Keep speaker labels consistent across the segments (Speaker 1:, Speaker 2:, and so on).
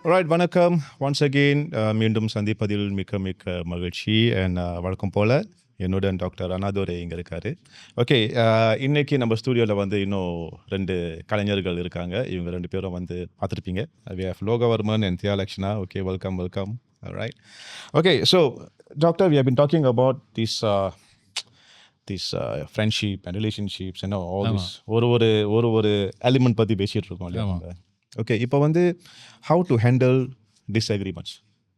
Speaker 1: Right வணக்கம் once again மீண்டும் சந்திப்பதில் மிக்க மிக்க மகிழ்ச்சி அண்ட் வழக்கம் போல் என்னுடன் டாக்டர் அண்ணாதுரை இங்கே இருக்கார். ஓகே, இன்னைக்கு நம்ம ஸ்டூடியோவில் வந்து இன்னும் 2 கலைஞர்கள் இருக்காங்க. இவங்க 2 பேரும் வந்து பார்த்துருப்பீங்க. We have Logavarman and Thiyalakshna. Okay, welcome. Right. Okay, so doctor, we have been talking about this friendship and relationships என்ன ஆல் திஸ் ஒரு எலிமெண்ட் பற்றி பேசிகிட்டு இருக்கோம் இல்லையா? ஓகே, இப்போ வந்து ஹவு டு ஹேண்டில் டிஸ்அக்ரிமெண்ட்ஸ்.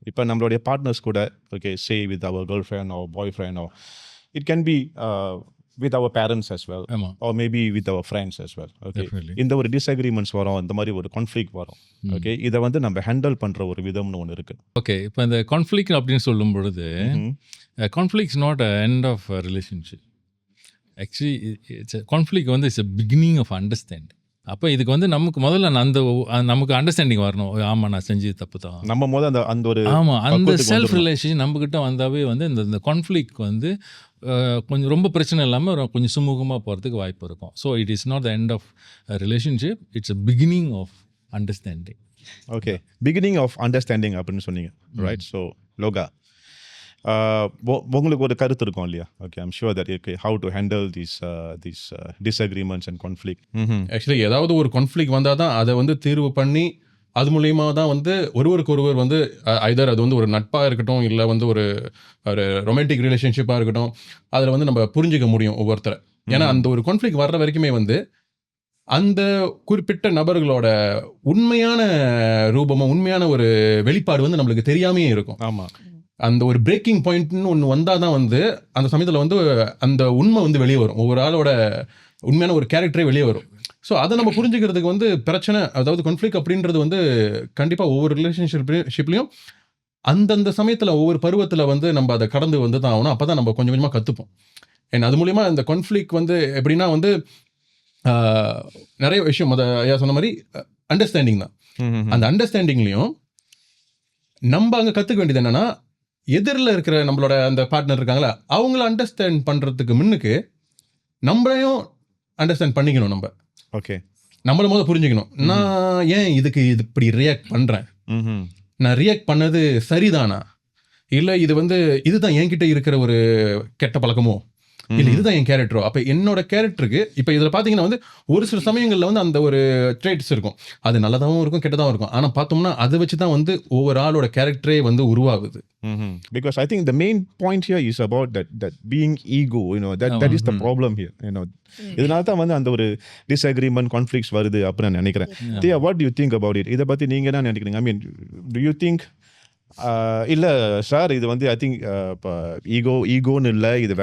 Speaker 1: இப்போ நம்மளுடைய பார்ட்னர்ஸ் கூட, okay, say with our girl friend or boy friend or it can be with our parents as well or maybe with our friends as well. Okay, இந்த ஒரு disagreements வரும், இந்த மாதிரி ஒரு conflict வரும். ஓகே, இதை வந்து நம்ம ஹேண்டில் பண்ணுற ஒரு விதம்னு ஒன்று இருக்குது.
Speaker 2: ஓகே, இப்போ இந்த கான்ஃப்ளிக்ட் அப்படின்னு சொல்லும் பொழுது conflict is not a end of relationship. Actually conflict வந்து it's a beginning of understanding. அப்போ இதுக்கு வந்து நமக்கு முதல்ல நமக்கு அண்டர்ஸ்டாண்டிங் வரணும். ஆமாம், நான் செஞ்சது தப்பு தான்.
Speaker 1: நம்ம முதல்ல அந்த ஒரு
Speaker 2: அந்த செல்ஃப் ரிலேஷன் நம்மக்கிட்ட வந்தாவே வந்து இந்த கான்ஃப்ளிக்ட் வந்து கொஞ்சம் ரொம்ப பிரச்சனை இல்லாமல் கொஞ்சம் சுமூகமாக போகிறதுக்கு வாய்ப்பு இருக்கும். So it is not the end of relationship, it's a beginning of understanding.
Speaker 1: Okay, beginning of understanding அப்படின்னு சொன்னீங்க, ரைட்? ஸோ லோகா, உங்களுக்கு ஒரு கருத்து இருக்கும் இல்லையா? Okay, I'm sure that okay how to handle these disagreements and conflict.
Speaker 3: Actually ஏதாவது ஒரு conflict வந்தால் தான் அதை வந்து தீர்வு பண்ணி அது மூலயமா தான் வந்து ஒருவருக்கு வந்து ஐதர் அது வந்து ஒரு நட்பாக இருக்கட்டும், இல்லை வந்து ஒரு ரொமான்டிக் ரிலேஷன்ஷிப்பாக இருக்கட்டும், அதில் வந்து நம்ம புரிஞ்சிக்க முடியும் ஒவ்வொருத்தரை. ஏன்னா அந்த ஒரு கான்ஃப்ளிக்ட் வர்ற வரைக்குமே வந்து அந்த குறிப்பிட்ட நபர்களோட உண்மையான ரூபமும் உண்மையான ஒரு வெளிப்பாடு வந்து நம்மளுக்கு தெரியாமையே இருக்கும்.
Speaker 1: ஆமாம்,
Speaker 3: அந்த ஒரு பிரேக்கிங் பாயிண்ட்னு ஒன்று வந்தால் தான் வந்து அந்த சமயத்தில் வந்து அந்த உண்மை வந்து வெளியே வரும், ஒவ்வொரு ஆளோட உண்மையான ஒரு கேரக்டரே வெளியே வரும். ஸோ அதை நம்ம புரிஞ்சுக்கிறதுக்கு வந்து பிரச்சனை, அதாவது கான்ஃப்ளிக்ட் அப்படின்றது வந்து கண்டிப்பாக ஒவ்வொரு ரிலேஷன்ஷிப்லையும் அந்தந்த சமயத்தில் ஒவ்வொரு பருவத்தில் வந்து நம்ம அதை கடந்து வந்து தான் ஆகணும். அப்போ தான் நம்ம கொஞ்சம் கொஞ்சமாக கற்றுப்போம். ஏன்னா அது மூலிமா இந்த கான்ஃப்ளிக்ட் வந்து எப்படின்னா வந்து நிறைய விஷயம் அதை ஐயா சொன்ன மாதிரி அண்டர்ஸ்டாண்டிங் தான். அந்த அண்டர்ஸ்டாண்டிங்லேயும் நம்ம அங்கே கற்றுக்க வேண்டியது என்னென்னா, எதிரில் இருக்கிற நம்மளோட அந்த பார்ட்னர் இருக்காங்களா, அவங்கள அண்டர்ஸ்டாண்ட் பண்ணுறதுக்கு முன்னுக்கு நம்மளையும் அண்டர்ஸ்டாண்ட் பண்ணிக்கணும். நம்ம
Speaker 1: ஓகே,
Speaker 3: நம்மள முதல்ல புரிஞ்சுக்கணும். நான் ஏன் இதுக்கு இப்படி ரியாக்ட் பண்ணுறேன், நான் ரியாக்ட் பண்ணது சரிதானா, இல்லை இது வந்து இதுதான் என்கிட்ட இருக்கிற ஒரு கெட்ட பழக்கமோ, இல்லை இதுதான் என் கேரக்டரோ. அப்போ என்னோட கேரக்டருக்கு இப்போ இதில் பார்த்தீங்கன்னா வந்து ஒரு சில சமயங்களில் வந்து அந்த ஒரு ட்ரேட்ஸ் இருக்கும், அது நல்லதாகவும் இருக்கும் கெட்டதாகவும் இருக்கும். ஆனால் பார்த்தோம்னா அதை வச்சு தான் வந்து ஒவ்வொரு ஆளோட கேரக்டரே வந்து உருவாகுது.
Speaker 1: Because I think the main point here is about that being ego, that is the problem here, இதனால தான் வந்து அந்த ஒரு டிஸ்அக்ரிமெண்ட் கான்ஃப்ளிக்ட்ஸ் வருது அப்படின்னு நான் நினைக்கிறேன். Thea, what do you think about it? இதை பற்றி நீங்கள் என்ன நினைக்கிறீங்க? I mean, do you think இல்லை சார் இது வந்து ஐ திங்க் இப்போ ஈகோன்னு இல்லை, இது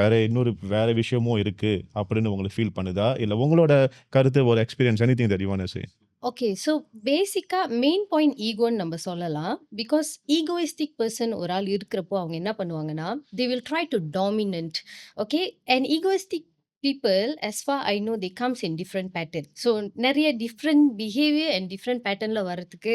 Speaker 1: வேற விஷயமும் இருக்குது அப்படின்னு உங்களுக்கு ஃபீல் பண்ணுதா? இல்லை உங்களோட கருத்து ஒரு experience anything that you want to say?
Speaker 4: Okay, so பேசிக்காக மெயின் பாயிண்ட் ஈகோன்னு நம்ம சொல்லலாம். பிகாஸ் ஈகோயிஸ்டிக் பர்சன் ஒரு ஆள் இருக்கிறப்போ அவங்க என்ன பண்ணுவாங்கன்னா, they will try to dominant. Okay, and egoistic people, as far I know, they comes in different pattern. So நிறைய different behavior and different patternல வரதுக்கு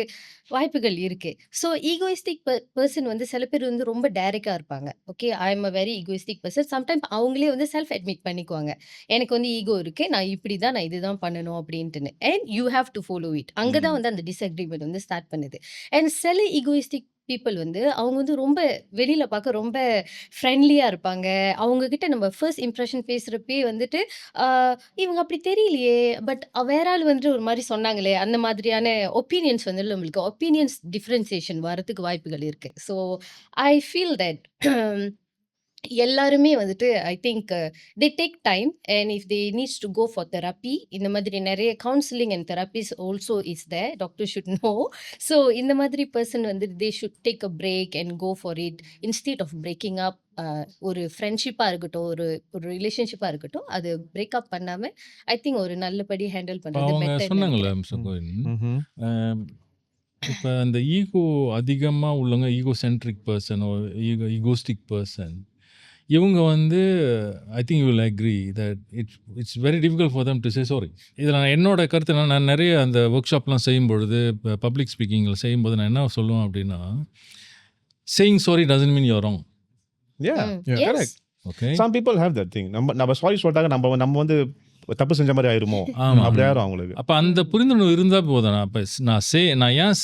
Speaker 4: வாய்ப்புகள் இருக்கு. ஸோ ஈகோயிஸ்டிக் பர்சன் வந்து சில பேர் வந்து ரொம்ப டைரக்டாக இருப்பாங்க. Okay, I am a very egoistic person. Sometimes அவங்களே வந்து செல்ஃப் அட்மிட் பண்ணிக்குவாங்க, எனக்கு வந்து ஈகோ இருக்கு, நான் இப்படி தான், நான் இதுதான் பண்ணணும் அப்படின்ட்டுன்னு. And you have to follow it. அங்கே தான் வந்து அந்த டிஸ்அக்ரிமெண்ட் வந்து ஸ்டார்ட் பண்ணுது. அண்ட் சில ஈகோயிஸ்டிக் பீப்புள் வந்து அவங்க வந்து ரொம்ப வெளியில் பார்க்க ரொம்ப ஃப்ரெண்ட்லியாக இருப்பாங்க. அவங்கக்கிட்ட நம்ம ஃபர்ஸ்ட் இம்ப்ரெஷன் பேசுகிறப்பே வந்துட்டு இவங்க அப்படி தெரியலையே, பட் வேற ஆள் வந்துட்டு ஒரு மாதிரி சொன்னாங்களே, அந்த மாதிரியான ஒப்பீனியன்ஸ் வந்து நம்மளுக்கு ஒப்பீனியன்ஸ் டிஃப்ரென்சியேஷன் வரதுக்கு வாய்ப்புகள் இருக்குது. ஸோ ஐ ஃபீல் தட் எல்லாருமே வந்துட்டு I think they take time and if they needs to go for therapy, இந்த மாதிரி நிறைய counselling and therapies also is there. Doctor should know. So இந்த மாதிரி பர்சன் வந்து they should take a break and go for it instead of breaking up. ஒரு ஃப்ரெண்ட்ஷிப்பாக இருக்கட்டும், ஒரு ரிலேஷன்ஷிப்பாக இருக்கட்டும், அது பிரேக்கப் பண்ணாமல் ஐ திங்க் ஒரு நல்லபடி ஹேண்டில் பண்ணுறது பெட்டர்.
Speaker 2: சொன்னாங்களே இப்போ அந்த ஈகோ அதிகமாக உள்ளவங்க, ego centric person, egoistic person, இவங்க வந்து I think you will agree that it's very difficult for them to say sorry. இதில் என்னோட கருத்து நான் நிறைய அந்த ஒர்க் ஷாப்லாம் செய்யும்பொழுது, பப்ளிக் ஸ்பீக்கிங்கில் செய்யும்போது நான் என்ன சொல்லுவேன் அப்படின்னா, saying sorry doesn't mean your wrong.
Speaker 1: Yeah, correct. Okay, some people have that thing. நம்ம சாரி சொல்லிட்டாங்க, நம்ம வந்து தப்பு செஞ்ச மாதிரி ஆயிருமோ,
Speaker 2: ஆமா.
Speaker 1: அப்படி ஆயிரும் அவங்களுக்கு.
Speaker 2: அப்போ அந்த புரிந்துணர்வு இருந்தால் போதும். அப்போ நான் ஏன்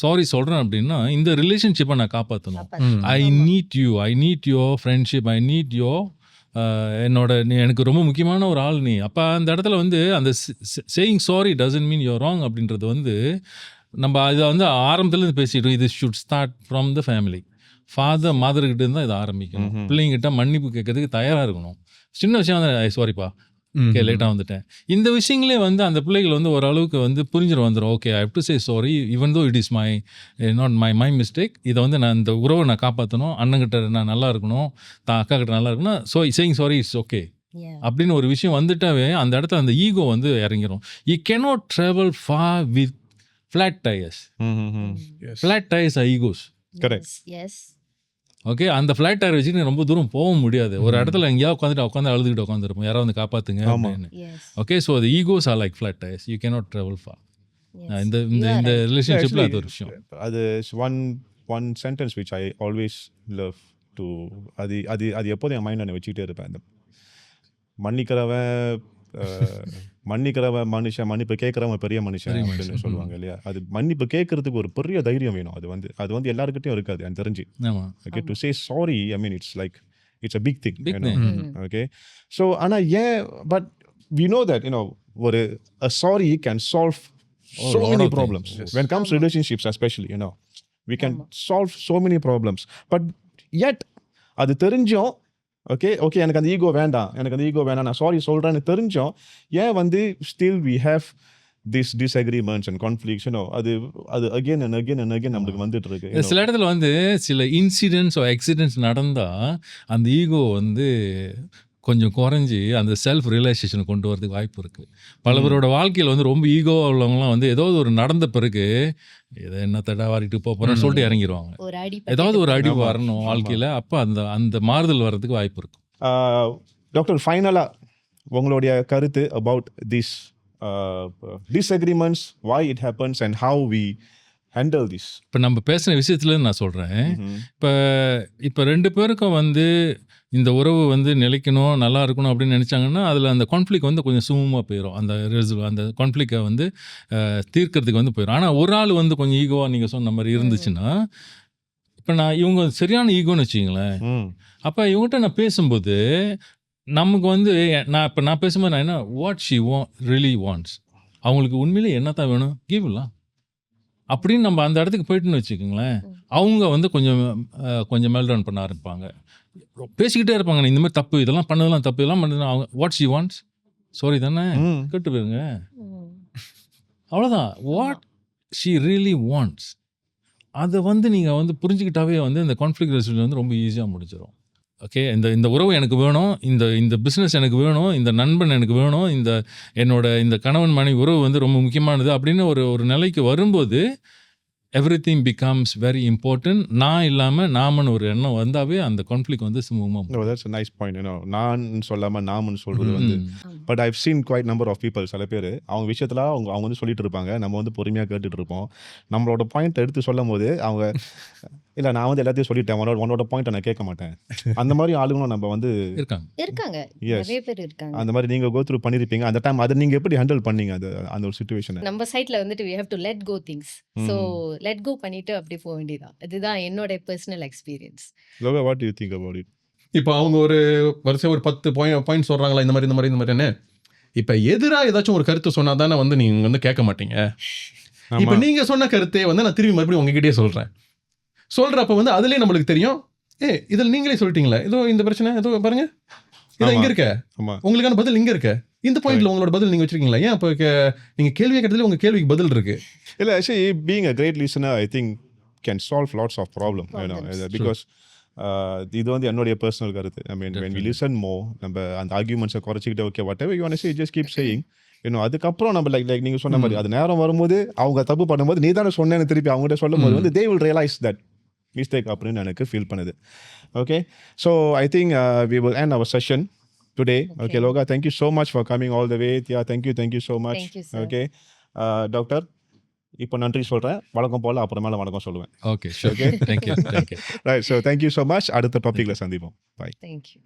Speaker 2: சாரி சொல்கிறேன் அப்படின்னா, இந்த ரிலேஷன்ஷிப்பை நான் காப்பாற்றணும். I need you, I need your friendship, I need your நீ எனக்கு ரொம்ப முக்கியமான ஒரு ஆள் நீ. அப்போ அந்த இடத்துல வந்து அந்த saying sorry doesn't mean your wrong அப்படின்றது வந்து நம்ம இதை வந்து ஆரம்பத்துலேருந்து பேசிட்டோம். இது should start from the family. Father மதர்கிட்ட இருந்தால் இதை ஆரம்பிக்கணும். பிள்ளைங்கிட்ட மன்னிப்பு கேட்கறதுக்கு தயாராக இருக்கணும். சின்ன விஷயம் வந்து சாரிப்பா, ஓகே லேட்டாக வந்துட்டேன். இந்த விஷயங்களே வந்து அந்த பிள்ளைகள் வந்து ஓரளவுக்கு வந்து புரிஞ்சிடும் வந்துடும். Okay I have to say sorry even though it is not my mistake. இதை வந்து நான் இந்த உறவை நான் காப்பாற்றணும், அண்ணங்கிட்ட நான் நல்லா இருக்கணும், அக்கா கிட்ட நல்லா இருக்கணும். So saying sorry it's okay அப்படின்னு ஒரு விஷயம் வந்துட்டாவே அந்த இடத்துல அந்த ஈகோ வந்து இறங்கிரும். You cannot travel far with flat tyres. Flat tyres are egos.
Speaker 1: Correct.
Speaker 4: Yes.
Speaker 2: Okay, அந்த ஃப்ளாட் டயர் வச்சுட்டு ரொம்ப தூரம் போக முடியாது. ஒரு இடத்துல எங்கேயாவது உட்காந்து அழுதுகிட்டு உட்காந்துருப்போம், யாராவது வந்து காப்பாத்துங்க அப்படின்னு. ஓகே, ஸோ அது egos are like flat tyres. You cannot travel far. இந்த ரிலேஷன்ஷிப்ல அது ஒரு விஷயம்.
Speaker 1: அது one sentence which I always love to, அது எப்போதும் என் மைண்டில் நான் வச்சுக்கிட்டே இருப்பேன். அந்த மன்னிக்கிறவன் மனுஷன், மன்னிப்பு கேட்கறவன் பெரிய மனுஷன் அப்படின்னு சொல்லுவாங்க இல்லையா. அது மன்னிப்பு கேட்கறதுக்கு ஒரு பெரிய தைரியம் வேணும். அது வந்து எல்லாருக்கிட்டையும் இருக்காது எனக்கு தெரிஞ்சு. Okay, to say sorry, I mean it's like it's a big thing. Okay, so ஆனால் ஏன், பட் வி நோ தட் ஒரு sorry can solve so many problems when it comes to relationships, especially we can solve so many problems, but yet அது தெரிஞ்சோம். Okay எனக்கு அந்த ego வேண்டாம், நான் sorry சொல்கிறேன்னு தெரிஞ்சோம். ஏன் வந்து still we have this disagreements and conflicts, அது again and again and again நம்மளுக்கு வந்துட்டு இருக்கு.
Speaker 2: சில இடத்துல வந்து சில இன்சிடென்ட்ஸ் ஆக்சிடென்ட்ஸ் நடந்தால் அந்த ஈகோ வந்து கொஞ்சம் குறைஞ்சி அந்த செல்ஃப் ரியலைசேஷனை கொண்டு வரதுக்கு வாய்ப்பு இருக்குது. பல பேரோட வாழ்க்கையில் வந்து ரொம்ப ஈகோவாக உள்ளவங்களாம் வந்து ஏதாவது ஒரு நடந்த பிறகு இதை என்ன தடாவாரிட்டு போகிறோன்னு சொல்லிட்டு இறங்கிடுவாங்க. ஏதாவது ஒரு அடி வரணும் வாழ்க்கையில், அப்போ அந்த மாறுதல் வர்றதுக்கு வாய்ப்பு இருக்கும்.
Speaker 1: டாக்டர், ஃபைனலாக உங்களுடைய கருத்து about this disagreements, why it happens and how we handle this.
Speaker 2: இப்போ நம்ம பேசின விஷயத்துலேருந்து நான் சொல்கிறேன். இப்போ 2 பேருக்கும் வந்து இந்த உறவு வந்து நிலைக்கணும், நல்லா இருக்கணும் அப்படின்னு நினச்சாங்கன்னா அதில் அந்த கான்ஃப்ளிக் வந்து கொஞ்சம் சுமூகமாக போயிடும். அந்த கான்ஃப்ளிக்கை வந்து தீர்க்கறதுக்கு வந்து போயிடும். ஆனால் ஒரு ஆள் வந்து கொஞ்சம் ஈகோவாக நீங்கள் சொன்ன மாதிரி இருந்துச்சுன்னா, இப்போ இவங்க சரியான ஈகோன்னு வச்சுங்களேன், அப்போ இவங்ககிட்ட நான் பேசும்போது நமக்கு வந்து நான் பேசும்போது நான் என்ன வாட் ஷி ரியலி வாண்ட்ஸ், அவங்களுக்கு உண்மையிலே என்ன தான் வேணும் கிவ்லாம் அப்படின்னு நம்ம அந்த இடத்துக்கு போயிட்டுன்னு வச்சுக்கோங்களேன், அவங்க வந்து கொஞ்சம் மெல் டவுன் பண்ண ஆரம்பிப்பாங்க. பேசிக்கிட்டே இருப்பாங்க, இந்த மாதிரி தப்பு, இதெல்லாம் பண்ணதெல்லாம் தப்பு, இதெல்லாம் பண்ணது அவங்க வாட் ஷி வாண்ட்ஸ் சாரி தானே கேட்டு போயிருங்க, அவ்வளோதான். வாட் ஷி ரியலி வாண்ட்ஸ் அதை வந்து நீங்கள் வந்து புரிஞ்சுக்கிட்டாவே வந்து இந்த கான்ஃப்ளிக்ட் ரெசல்யூஷன் வந்து ரொம்ப ஈஸியாக முடிச்சிடும். ஓகே, இந்த உறவு எனக்கு வேணும், இந்த பிஸ்னஸ் எனக்கு வேணும், இந்த நண்பன் எனக்கு வேணும், இந்த கணவன் மனைவி உறவு வந்து ரொம்ப முக்கியமானது அப்படின்னு ஒரு நிலைக்கு வரும்போது everything becomes very important. நான் இல்லாமல் நாமன்னு ஒரு எண்ணம் வந்தாவே அந்த கான்ஃப்ளிக் வந்து சுமூகமாக.
Speaker 1: That's a nice point. நான் சொல்லாமல் நாமன்னு சொல்கிறது வந்து, but I've seen quite number of people, சில பேர் அவங்க விஷயத்தில் அவங்க வந்து சொல்லிட்டு இருப்பாங்க, நம்ம வந்து பொறுமையாக கேட்டுட்டு இருப்போம். நம்மளோட பாயிண்ட் எடுத்து சொல்லும் போது அவங்க இல்லை நான் வந்து எல்லாத்தையும் சொல்லிட்டேன், உன்னோட பாயிண்ட் நான் கேட்க மாட்டேன். அந்த மாதிரி ஆளுங்களும் நம்ம வந்து
Speaker 4: இருக்காங்க, நிறைய பேர் இருக்காங்க.
Speaker 1: அந்த மாதிரி நீங்கள் கோ த்ரூ பண்ணியிருப்பீங்க. அந்த டைம் அதை நீங்கள் எப்படி ஹேண்டில் பண்ணீங்க அந்த ஒரு சிச்சுவேஷனை?
Speaker 4: நம்ம சைட்ல வந்துட்டு we have to let go things. So let go பண்ணிட்டு அப்படியே போக வேண்டியதான். இதுதான் என்னோட personal experience.
Speaker 1: Lokah, what do you think about it?
Speaker 3: இப்போ அவங்க ஒரு வரிசை ஒரு 10 பாயிண்ட் சொல்றாங்களா, இந்த மாதிரி இப்போ எதிராக ஏதாச்சும் ஒரு கருத்து சொன்னா தானே வந்து நீங்க வந்து கேட்க மாட்டீங்க. இப்போ நீங்க சொன்ன கருத்தே வந்து நான் திரும்பி மறுபடியும் உங்ககிட்டயே சொல்றப்ப வந்து அதுலயே நம்மளுக்கு தெரியும், இதில் நீங்களே சொல்லிட்டீங்களே, ஏதோ இந்த பிரச்சனை ஏதோ பாருங்க, இதை இங்க இருக்க, உங்களுக்கான பதில் இங்க இருக்க, இந்த பாயிண்ட்ல உங்களோட பதில் நீங்க வச்சிருக்கீங்களா, ஏன் அப்போ நீங்க கேள்வியை கேட்டதுல உங்க கேள்விக்கு பதில் இருக்கு.
Speaker 1: இல்லை, actually being a great listener I think can solve lots of problems. Because இது வந்து என்னுடைய பர்சனல் கருத்து. I mean when we listen more, நம்ம அந்த ஆர்கியூமெண்ட்ஸை குறைச்சிக்கிட்டு okay whatever you want to say just keep saying. அதுக்கப்புறம் நம்ம லைக் நீங்கள் சொன்ன மாதிரி அது நேரம் வரும்போது அவங்க தப்பு பண்ணும்போது நீ தானே சொன்னேன்னு திருப்பி அவங்ககிட்ட சொல்லும் போது வந்து they will realize that mistake அப்படின்னு எனக்கு ஃபீல் பண்ணுது. Okay, so I think we will end our session today. Okay, Loga, thank you so much for coming all the way. Yeah, thank you so much.
Speaker 4: Thank you, sir.
Speaker 1: Okay, doctor இப்போ நன்றி சொல்கிறேன், வழக்கம் போல் அப்புறமேல வணக்கம் சொல்லுவேன்.
Speaker 2: Okay, thank you.
Speaker 1: Right, so thank you so much. அடுத்த டாப்பிக்கில் சந்திப்போம். பாய்.
Speaker 4: தேங்க்யூ.